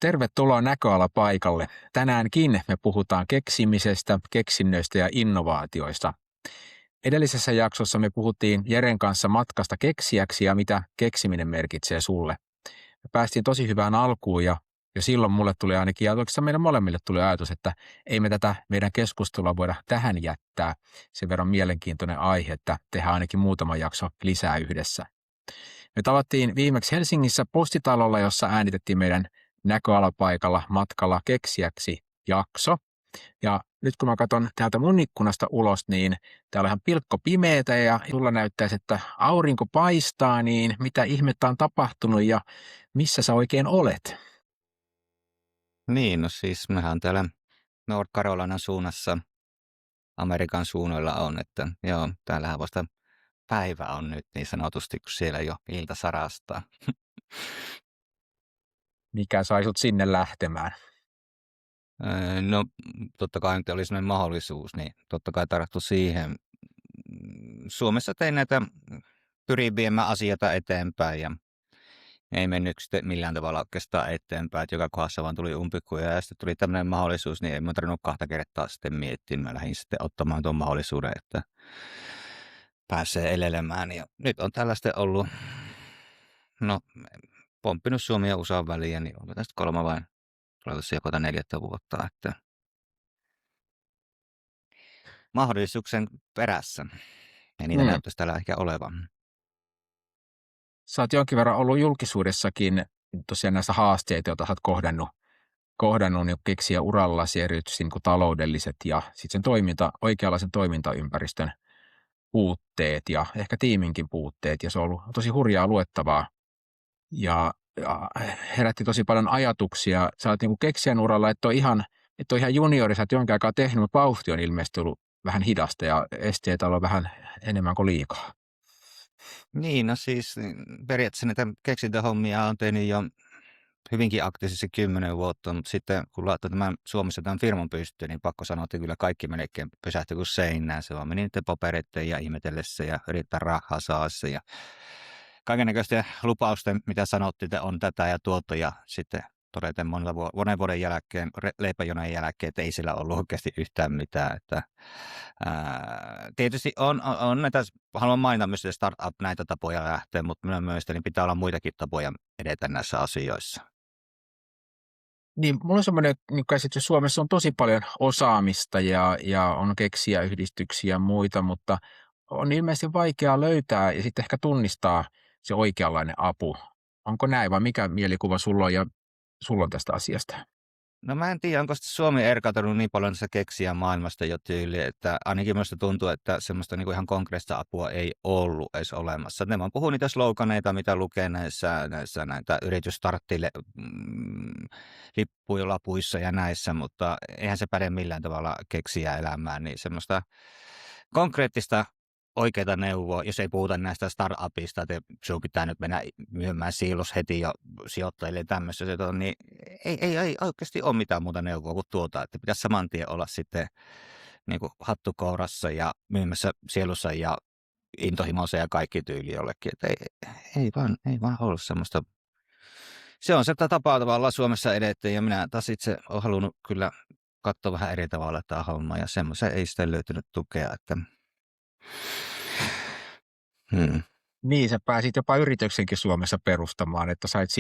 Tervetuloa Näköalapaikalle. Tänäänkin me puhutaan keksimisestä, keksinnöistä ja innovaatioista. Edellisessä jaksossa me puhuttiin Jeren kanssa matkasta keksijäksi ja mitä keksiminen merkitsee sulle. Me päästiin tosi hyvään alkuun ja silloin mulle tuli ainakin, ja oikeastaan meille molemmille tuli ajatus, että ei me tätä meidän keskustelua voida tähän jättää. Sen verran mielenkiintoinen aihe, että tehdään ainakin muutama jakso lisää yhdessä. Me tavattiin viimeksi Helsingissä Postitalolla, jossa äänitettiin meidän Näköalapaikalla matkalla keksijäksi jakso. Ja nyt kun mä katson täältä mun ikkunasta ulos, niin täällä on ihan pilkko pimeätä ja sulla näyttäisi, että aurinko paistaa, niin mitä ihmettä on tapahtunut ja missä sä oikein olet? Niin, no siis mehän täällä North Carolinan suunnassa Amerikan suunnalla on, että joo, täällähän vasta päivä on nyt niin sanotusti, kun siellä jo ilta sarastaa. Mikä sai sut sinne lähtemään? No totta kai nyt oli sellainen mahdollisuus, niin totta kai tarttu siihen. Suomessa tein näitä, pyrin viemään asioita eteenpäin ja ei mennyt sitten millään tavalla oikeastaan eteenpäin, että joka kohdassa vaan tuli umpikuja ja sitten tuli tämmöinen mahdollisuus, niin ei minun tarvinnut kahta kertaa sitten miettiä. Mä lähdin sitten ottamaan tuon mahdollisuuden, että pääsee elelemään. Ja nyt on tällaista ollut, no pomppinut Suomi ja USAn väliä, niin onko tästä 3 vai jopa 4 vuotta, että mahdollisuuksien perässä. Ja niitä näyttäisi täällä ehkä olevan. Sä oot jonkin verran ollut julkisuudessakin tosiaan näissä haasteita, joita sä oot kohdannut niin keksiä urallasi, erityisesti niin kuin taloudelliset ja sitten sen oikeanlaisen toimintaympäristön puutteet ja ehkä tiiminkin puutteet. Ja se on ollut tosi hurjaa luettavaa ja herätti tosi paljon ajatuksia. Sä oot niin kuin keksijän uralla, että on ihan juniori, sä oot jonkin aikaa tehnyt, mutta vauhti on ilmeisesti ollut vähän hidasta ja esteitä on vähän enemmän kuin liikaa. Niin, no siis periaatteessa näitä keksintähommia on tehnyt jo hyvinkin aktiivisesti 10 vuotta, mutta sitten kun laittoi Suomessa tämän firman pystyyn, niin pakko sanoa, että kyllä kaikki melkein pysähtyi kuin seinään. Se vaan meni niiden papereiden ja ihmetellessä ja yrittää rahaa saada ja kaikennäköisten lupausten, mitä sanottiin, että on tätä ja tuota ja sitten todeten monen vuoden jälkeen, leipäjonojen jälkeen, että ei sillä ollut oikeasti yhtään mitään. Että, tietysti on näitä, haluan mainita myös startup näitä tapoja lähteä, mutta minun mielestäni pitää olla muitakin tapoja edetä näissä asioissa. Niin, mulla on semmoinen käsitys, että Suomessa on tosi paljon osaamista ja on keksijäyhdistyksiä ja muita, mutta on ilmeisesti vaikeaa löytää ja sitten ehkä tunnistaa se oikeanlainen apu. Onko näin vai mikä mielikuva sulla on ja sulla on tästä asiasta? No mä en tiedä, onko Suomi erkautunut niin paljon tässä keksijän maailmasta jo tyyliin, että ainakin minusta tuntuu, että semmoista niin kuin ihan konkreettista apua ei ollut edes olemassa. Ne vaan puhuu niitä sloganeita, mitä lukee näissä näitä yritysstarttille lippulapuissa ja näissä, mutta eihän se päde millään tavalla keksijää elämään, niin semmoista konkreettista oikeita neuvoa, jos ei puhuta näistä startupista, että sinun pitää nyt mennä myymään siilos heti jo sijoittajille tämmöistä, niin ei oikeasti ole mitään muuta neuvoa kuin tuota, että pitäisi saman tien olla sitten niin kuin hattukourassa ja myymässä sielussa ja intohimoissa ja kaikki tyyli jollekin, että ei vaan ollut semmoista. Se on se tapa tavallaan Suomessa edetä ja minä taas itse olen halunnut kyllä katsoa vähän eri tavalla tämä homma ja semmoisen ei sitten löytynyt tukea, että Niin, sä pääsit jopa yrityksenkin Suomessa perustamaan, että sait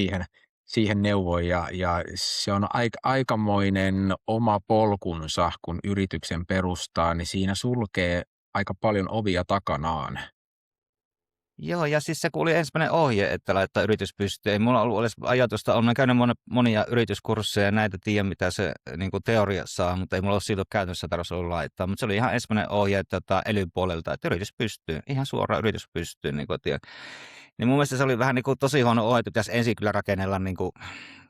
siihen neuvoja ja se on aikamoinen oma polkunsa, kun yrityksen perustaa, niin siinä sulkee aika paljon ovia takanaan. Joo, ja siis se oli ensimmäinen ohje, että laittaa yritys pystyyn. Ei mulla ollut edes ajatusta, olen käynyt monia yrityskursseja ja näitä tiedä, mitä se niin kuin teoriassa on, mutta ei mulla ole siitä käytännössä tarvitse ollut laittaa. Mutta se oli ihan ensimmäinen ohje että ely-puolelta, että yritys pystyy, ihan suoraan yritys pystyy. Niin mun mielestä se oli vähän niin kuin tosi huono ohje, että pitäisi ensin kyllä rakennella niin kuin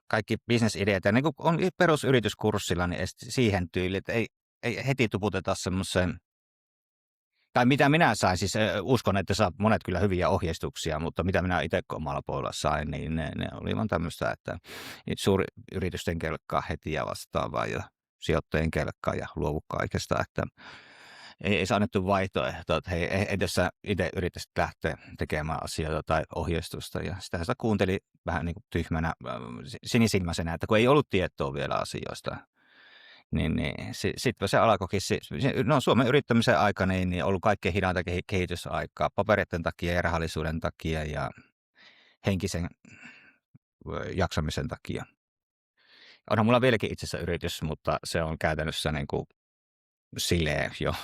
kaikki bisnesideat. Ja niin kuin on perusyrityskurssilla, niin siihen tyyliin, että ei heti tuputeta semmoiseen. Tai mitä minä sain, siis uskon, että saa monet kyllä hyviä ohjeistuksia, mutta mitä minä itse omalla puolella sain, niin ne oli vaan tämmöistä, että suuri yritysten kelkkaa heti ja vastaavaa ja sijoittajien kelkkaa ja luovu kaikesta. Että ei saa annettu vaihtoehtoa, että hei, ei tässä itse yrittäisit lähteä tekemään asioita tai ohjeistusta. Ja sitä kuunteli vähän niin kuin tyhmänä, sinisilmäisenä, että kun ei ollut tietoa vielä asioista. Niin sitten se alkoikin, no Suomen yrittämisen aika niin ollut kaikkein hidainta kehitysaikaa papereiden takia ja rahallisuuden takia ja henkisen jaksamisen takia. Onhan mulla vieläkin itse asiassa yritys, mutta se on käytännössä niin kuin sileä jo.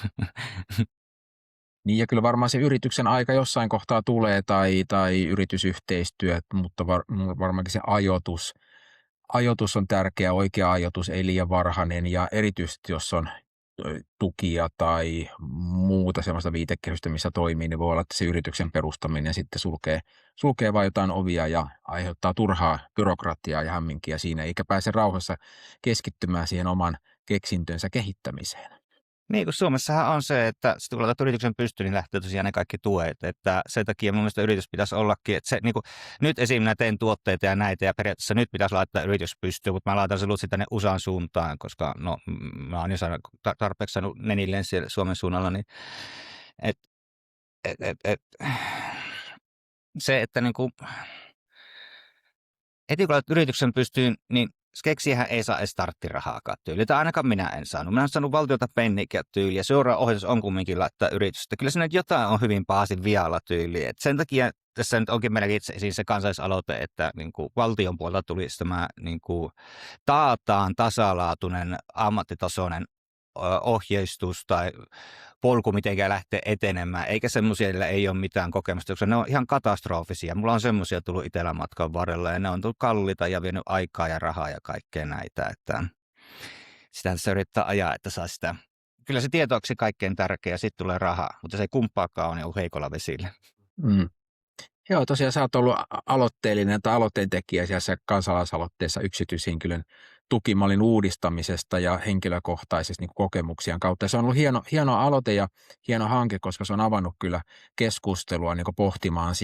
Niin ja kyllä varmaan se yrityksen aika jossain kohtaa tulee tai yritysyhteistyöt, mutta varmaankin se ajoitus on tärkeä, oikea ajoitus, ei liian varhainen ja erityisesti jos on tukia tai muuta sellaista viitekehystä, missä toimii, niin voi olla, että se yrityksen perustaminen sitten sulkee vain jotain ovia ja aiheuttaa turhaa byrokratiaa ja hämminkiä siinä, eikä pääse rauhassa keskittymään siihen oman keksintönsä kehittämiseen. Niin, kun Suomessahan on se, että kun laitat yrityksen pystyyn, niin lähtee tosiaan ne kaikki tuet. Että sen takia mun mielestä yritys pitäisi ollakin, että se, niin kuin, nyt esim. Minä teen tuotteita ja näitä, ja periaatteessa nyt pitäisi laittaa yritys pystyyn, mutta mä laitan se lutsi tänne USAn suuntaan, koska no, mä oon jo tarpeeksi saanut nenilleen siellä Suomen suunnalla, niin se, että niin kuin, heti kun laitat yrityksen pystyyn, niin keksijähän ei saa edes starttirahaakaan tyyliä. Tai ainakaan minä en saanut. Minä olen saanut valtiolta pennikä tyyliä. Seuraava ohjaus on kumminkin laittaa yritystä. Kyllä se nyt jotain on hyvin pahasti vialla tyyliä. Et sen takia tässä nyt onkin meilläkin itse esiin se kansalaisaloite, että niin kuin valtion puolelta tulisi tämä niin kuin taataan tasalaatuinen ammattitasoinen ohjeistus tai polku mitenkään lähtee etenemään, eikä semmoisia, joilla ei ole mitään kokemusta, koska ne on ihan katastrofisia. Mulla on semmoisia tullut itsellä matkan varrella ja ne on tullut kalliita ja vienyt aikaa ja rahaa ja kaikkea näitä. Että sitä tässä yrittää ajaa, että saa sitä. Kyllä se tieto on se kaikkein tärkeä, sitten tulee rahaa, mutta se ei kumppaakaan ole, niin on heikolla vesillä. Mm. Joo, tosiaan sä oot ollut aloitteellinen tai aloitteentekijä siellä kansalaisaloitteessa yksityishenkilön tukimallin uudistamisesta ja henkilökohtaisesta niin kokemuksien kautta. Ja se on ollut hieno aloite ja hieno hanke, koska se on avannut kyllä keskustelua niin pohtimaan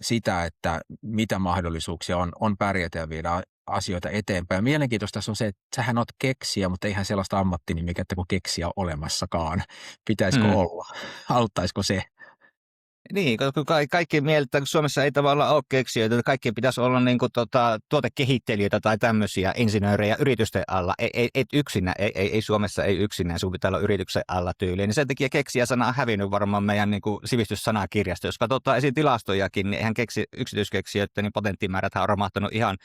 sitä, että mitä mahdollisuuksia on pärjätä ja viedä asioita eteenpäin. Mielenkiintoista on se, että sähän oot keksijä, mutta eihän sellaista ammattinimikettä kuin keksijä olemassakaan. Pitäisikö olla? Auttaisiko se? Niin, koska kaikki mieltä, kun Suomessa ei tavallaan ole keksijöitä, että kaikki pitäisi olla niin kuin, tuotekehittelijöitä tai tämmöisiä insinöörejä yritysten alla. Ei Suomessa ei yksinään, sun pitää olla yrityksen alla tyyliin. Niin sen takia keksijä-sana on hävinnyt varmaan meidän niin kuin sivistyssanakirjasta. Jos katsotaan esiin tilastojakin, niin eihän yksityiskeksijöiden niin patenttimäärät on romahtanut ihan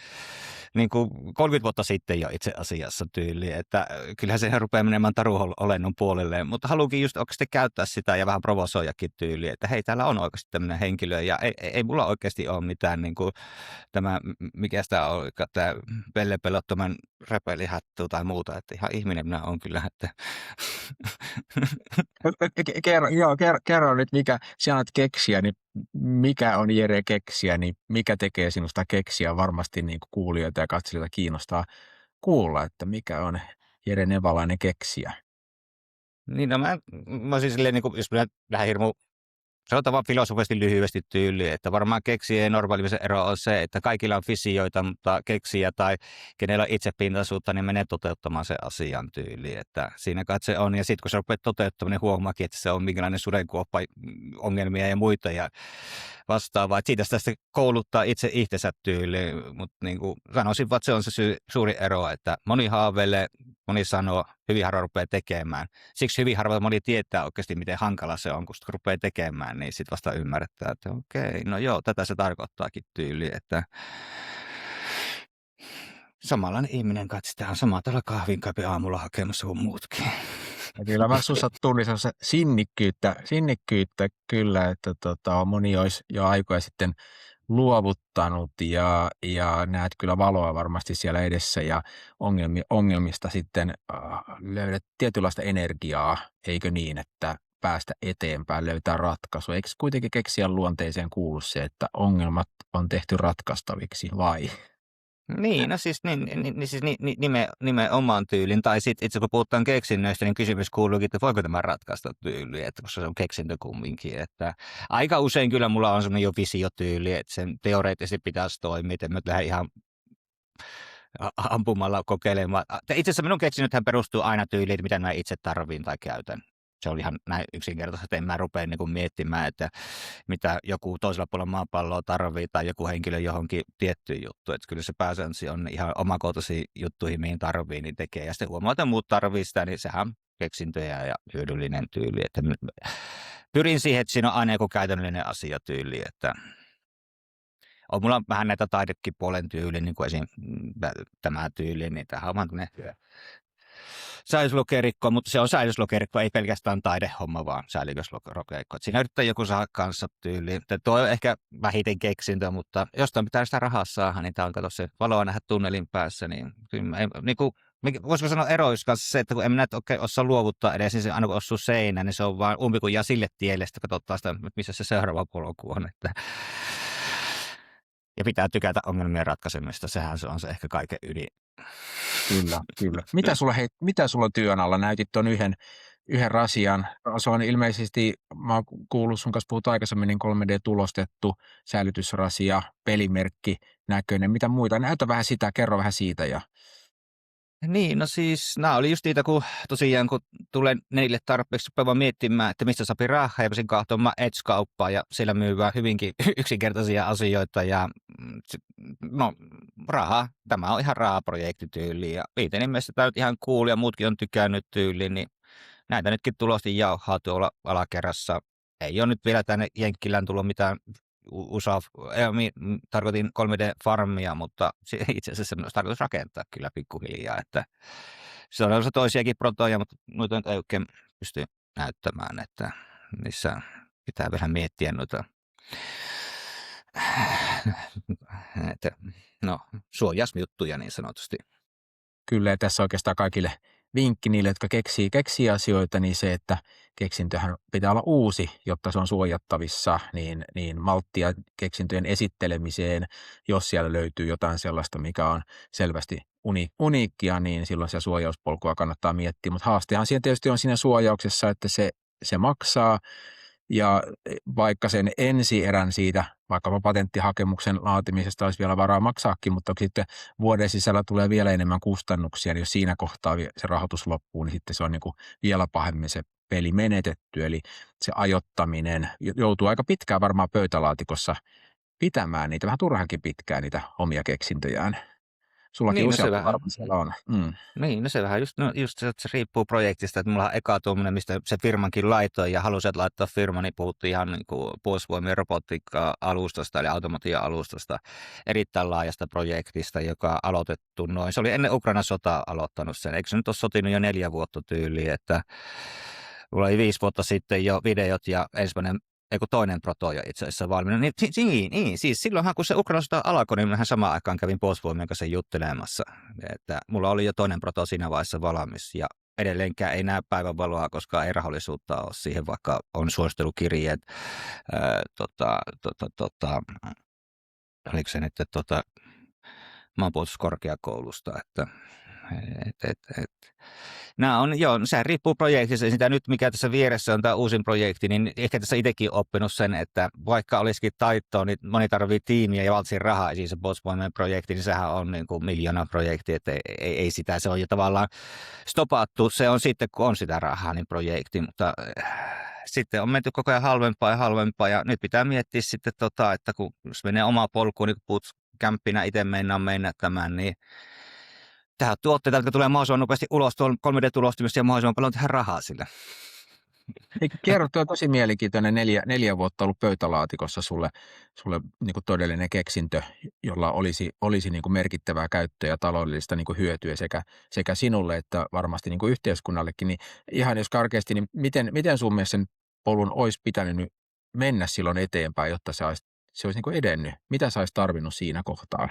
niin kuin 30 vuotta sitten jo itse asiassa tyyliin. Että kyllähän se rupeaa menemään taruolennon puolelle, mutta haluankin just oikeasti käyttää sitä ja vähän provosoijakin tyyliin, että hei, täällä on oikeasti tämmöinen henkilö ja ei mulla oikeasti ole mitään niin kuin tämä, mikä sitä on, tämä pellepelottoman räpelihattu tai muuta, että ihan ihminen minä olen kyllä, että Kerro nyt, mikä sinä olet keksijä, niin mikä on Jere keksijä, niin mikä tekee sinusta keksijä? Varmasti niin kuin kuulijoita ja katselijoita kiinnostaa kuulla, että mikä on Jere Nevalainen keksijä. Niin, no mä siis silleen, niin kuin, jos minä lähden hirmu sanotaan vaan filosofisesti lyhyesti tyyliin, että varmaan keksijän normaalimisen ero on se, että kaikilla on visioita, mutta keksijä tai kenellä on itsepintaisuutta, niin menee toteuttamaan se asian tyyliin. Että siinä kai se on. Ja sitten kun se rupeaa toteuttamaan, niin huomaakin, että se on minkälainen sudenkuoppa ongelmia ja muita ja vastaavaa. Että siitä sitä kouluttaa itse itsensä tyyliin. Mutta niin kuin sanoisin, että se on se suuri ero, että moni haaveilee, moni sanoo, hyvin harva rupeaa tekemään. Siksi hyvin harva moni tietää oikeasti, miten hankala se on, kun rupeaa tekemään, niin sitten vasta ymmärretään, että okei, no joo, tätä se tarkoittaakin tyyli, että samanlainen ihminen katsi, sitä on sama tällä kahvinkäpi aamulla hakemassa kuin muutkin. Ja kyllä mä sussa tunnistan sinnikkyyttä kyllä, että moni olisi jo aikoja sitten luovuttanut ja näet kyllä valoa varmasti siellä edessä ja ongelmista sitten löydät tietynlaista energiaa, eikö niin, että päästä eteenpäin, löytää ratkaisu. Eikö kuitenkin keksijän luonteeseen kuulu se, että ongelmat on tehty ratkaistaviksi vai? Niin, no siis, nimenomaan tyylin. Tai sitten itse kun puhutaan keksinnöistä, niin kysymys kuuluukin, että voiko tämä ratkaista tyyliin, että koska se on keksintö kumminkin. Että aika usein kyllä mulla on semmoinen jo visiotyyli, että sen teoreettisesti pitäisi toimia, että mä lähden ihan ampumalla kokeilemaan. Itse asiassa minun keksinnöthän perustuu aina tyyliin, että mitä mä itse tarviin tai käytän. se oli ihan näin yksinkertaisesti, että en mä rupea niin kuin miettimään, että mitä joku toisella puolella maapalloa tarvii tai joku henkilö johonkin tiettyyn juttuun. Että kyllä se pääsääntöisesti on ihan omakohtaisiin juttuihin, mihin tarvii, niin tekee. Ja sitten huomaa, että muut tarvii sitä, niin sehän on keksintöjä ja hyödyllinen tyyli. Että pyrin siihen, että siinä on aina joku käytännöllinen asia tyyli, että on mulla vähän näitä taidekipuolen tyyli, niin kuin esim. Tämä tyyli, niin tämähän on vaan säilytyslokerikko, mutta se on säilytyslokerikko, ei pelkästään taidehomma, vaan säilytyslokerikko. Siinä yrittää joku saada kanssa tyyliin. Tuo on ehkä vähiten keksintö, mutta jostain pitää sitä rahaa saada, niin tämä on kato se valoa nähdä tunnelin päässä. Niin kuin, voisiko sanoa erois kanssa se, että kun en minä oikein osaa luovuttaa edes, niin se aina kun osuu seinään, niin se on vaan umpikun ja sille tielle, että katsotaan sitä, missä se seuraava polku on. Että ja pitää tykätä ongelmien ratkaisemista, sehän se on se ehkä kaiken ydin. Kyllä. Mitä sulla on työn alla? Näytit tuon yhden rasian. Se on ilmeisesti, mä oon kuullut sun kanssa puhuttu aikaisemmin, niin 3D-tulostettu säilytysrasia, pelimerkki näköinen. Mitä muita? Näytä vähän sitä, kerro vähän siitä. Niin, no siis nämä oli just niitä, kun tosiaan kun tulen niille tarpeeksi rupeamaan miettimään, että mistä saapi rahaa, ja pääsin katsomaan Edge-kauppaa, ja siellä myyvää hyvinkin yksinkertaisia asioita, ja no rahaa, tämä on ihan rahaprojektityyli, ja viitenin mielestä tämä nyt ihan cool, ja muutkin on tykännyt tyyliin, niin näitä nytkin tulosti jauhaa tuolla alakerrassa. Ei ole nyt vielä tänne Jenkkilään tullut mitään tarkoitin 3D-farmia, mutta itse asiassa se on tarkoitus rakentaa kyllä pikkuhiljaa, että se on osa toisiakin protoja, mutta noita ei oikein pysty näyttämään, että niissä pitää vähän miettiä noita suojasjuttuja niin sanotusti. Kyllä, ja tässä oikeastaan kaikille vinkki niille, jotka keksii asioita, niin se, että keksintöhän pitää olla uusi, jotta se on suojattavissa, niin malttia keksintöjen esittelemiseen, jos siellä löytyy jotain sellaista, mikä on selvästi uniikkia, niin silloin se suojauspolkua kannattaa miettiä, mutta haastehan siinä tietysti on siinä suojauksessa, että se maksaa, ja vaikka sen ensierän siitä, vaikkapa patenttihakemuksen laatimisesta olisi vielä varaa maksaakin, mutta sitten vuoden sisällä tulee vielä enemmän kustannuksia, niin jos siinä kohtaa se rahoitus loppuu, niin sitten se on niin kuin vielä pahemmin se peli menetetty. Eli se ajoittaminen joutuu aika pitkään varmaan pöytälaatikossa pitämään niitä, vähän turhankin pitkään niitä omia keksintöjään. Sullakin Niin, useampi varmaan siellä on. Niin, no se vähän just se, että se riippuu projektista, että mulla on eka tuommoinen, mistä se firmankin laitoi ja halusit laittaa firman, niin puhuttiin ihan niin kuin Puolustusvoimien robotiikka-alustasta eli automaatio-alustasta, erittäin laajasta projektista, joka aloitettu noin. Se oli ennen Ukrainan sotaa aloittanut sen, eikö se nyt ole sotinut jo 4 vuotta tyyliin, että mulla oli 5 vuotta sitten jo videot ja toinen proto jo itse asiassa valmiina. Niin, siis silloinhan kun se Ukrainan sota alkoi, niin minähän samaan aikaan kävin Puolustusvoimien kanssa juttelemassa. Että mulla oli jo toinen proto siinä vaiheessa valmis ja edelleenkään ei näe päivänvaloa, koska ei rahollisuutta ole siihen, vaikka on suosittelukirjeet. Oliko se nyt maanpuolustuskorkeakoulusta, että nämä on, se riippuu projektista. Sitä nyt, mikä tässä vieressä on tämä uusin projekti, niin ehkä tässä itsekin oppinut sen, että vaikka olisikin taittoa, niin moni tarvitsee tiimiä ja valtsin rahaa. Siis se Puolustusvoimien projekti, niin sehän on niin kuin miljoona projekti, että ei sitä, se on jo tavallaan stopattu. Se on sitten, kun on sitä rahaa, niin projekti, mutta sitten on menty koko ajan halvempaa ja nyt pitää miettiä sitten, että kun jos menee omaa polkuun, niin kun puhut kämppinä itse mennä tämän, niin tähän tuotteita, jotka tulee mahdollisimman nopeasti ulos 3D-tulostimista ja mahdollisimman paljon tehdä rahaa sillä. Kerro, tuo on tosi mielenkiintoinen 4 vuotta ollut pöytälaatikossa sulle niin kuin todellinen keksintö, jolla olisi niin kuin merkittävää käyttöä ja taloudellista niin kuin hyötyä sekä sinulle että varmasti niin kuin yhteiskunnallekin. Niin ihan jos karkeasti, niin miten sun mielestä sen polun olisi pitänyt mennä silloin eteenpäin, jotta se olisi niin kuin edennyt? Mitä sä olisi tarvinnut siinä kohtaa?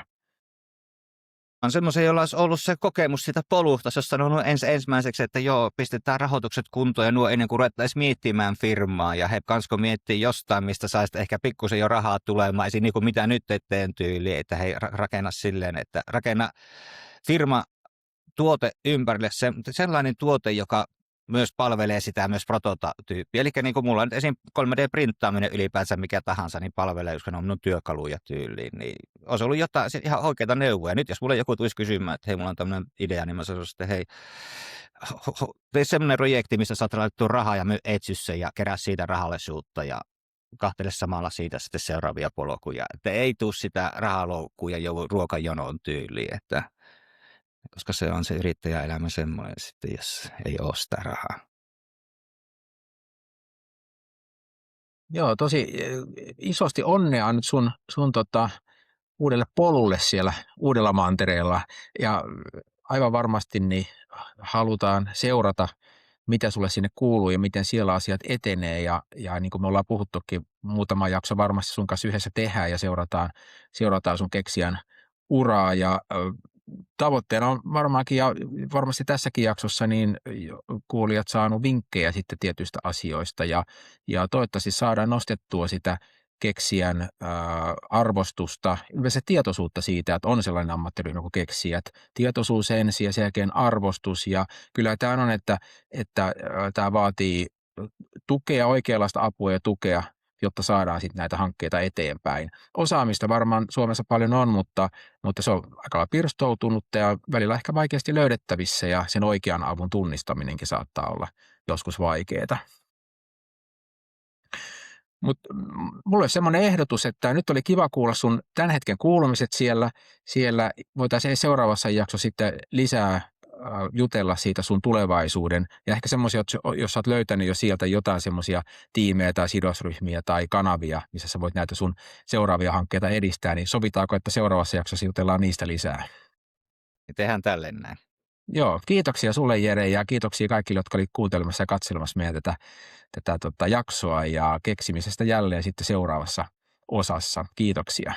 On semmoisia, joilla olisi ollut se kokemus siitä polusta, jos sanoo ensimmäiseksi, että joo, pistetään rahoitukset kuntoon ja nuo ennen kuin ruvettaisiin miettimään firmaa. Ja he kansko miettii jostain, mistä saisi ehkä pikkusen jo rahaa tulemaan, esim. Niin kuin mitä nyt teen tyyliin, että he rakenna silleen, että rakenna firma tuote ympärille sellainen tuote, joka myös palvelee sitä myös prototyyppiä. Eli niin kuin mulla on esim. 3D-printtaaminen ylipäänsä mikä tahansa, niin palvelee, jos ne on minun työkaluja tyyliin. Niin olisi ollut jotain ihan oikeita neuvoja. Nyt jos mulle joku tulisi kysymään, että hei, mulla on tämmöinen idea, niin mä sanoisin, että hei, tee semmoinen projekti, missä saat laitettua rahaa ja myy etsyssä ja kerää siitä rahallisuutta ja kahtele samalla siitä sitten seuraavia polkuja. Että ei tule sitä rahaloukkua ja ruokajonoon tyyliin, että koska se on se yrittäjäelämä semmoinen sitten, jos ei ole sitä rahaa. Joo, tosi isosti onnea nyt sun uudelle polulle siellä uudella mantereella ja aivan varmasti niin halutaan seurata, mitä sulle sinne kuuluu ja miten siellä asiat etenee ja niin kuin me ollaan puhuttukin, muutama jakso varmasti sun kanssa yhdessä tehdään ja seurataan sun keksijän uraa ja tavoitteena on varmaankin ja varmasti tässäkin jaksossa niin kuulijat saanut vinkkejä sitten tietyistä asioista ja toivottavasti saadaan nostettua sitä keksijän arvostusta, yleensä tietoisuutta siitä, että on sellainen ammattiryhmä kuin keksijät. Tietoisuus ensin ja sen jälkeen arvostus ja kyllä tämä on, että tämä vaatii tukea, oikeanlaista apua ja tukea, jotta saadaan sitten näitä hankkeita eteenpäin. Osaamista varmaan Suomessa paljon on, mutta se on aika lailla pirstoutunutta ja välillä ehkä vaikeasti löydettävissä ja sen oikean avun tunnistaminenkin saattaa olla joskus vaikeaa. Mutta mulla olisi semmoinen ehdotus, että nyt oli kiva kuulla sun tämän hetken kuulumiset siellä voitaisiin seuraavassa jaksossa sitten lisää jutella siitä sun tulevaisuuden ja ehkä semmoisia, jos sä oot löytänyt jo sieltä jotain semmoisia tiimejä tai sidosryhmiä tai kanavia, missä sä voit näitä sun seuraavia hankkeita edistää, niin sovitaanko, että seuraavassa jaksossa jutellaan niistä lisää? Ja tehdään tälleen näin. Joo, kiitoksia sulle Jere ja kiitoksia kaikille, jotka olivat kuuntelemassa ja katselemassa meidän tätä jaksoa ja keksimisestä jälleen sitten seuraavassa osassa. Kiitoksia.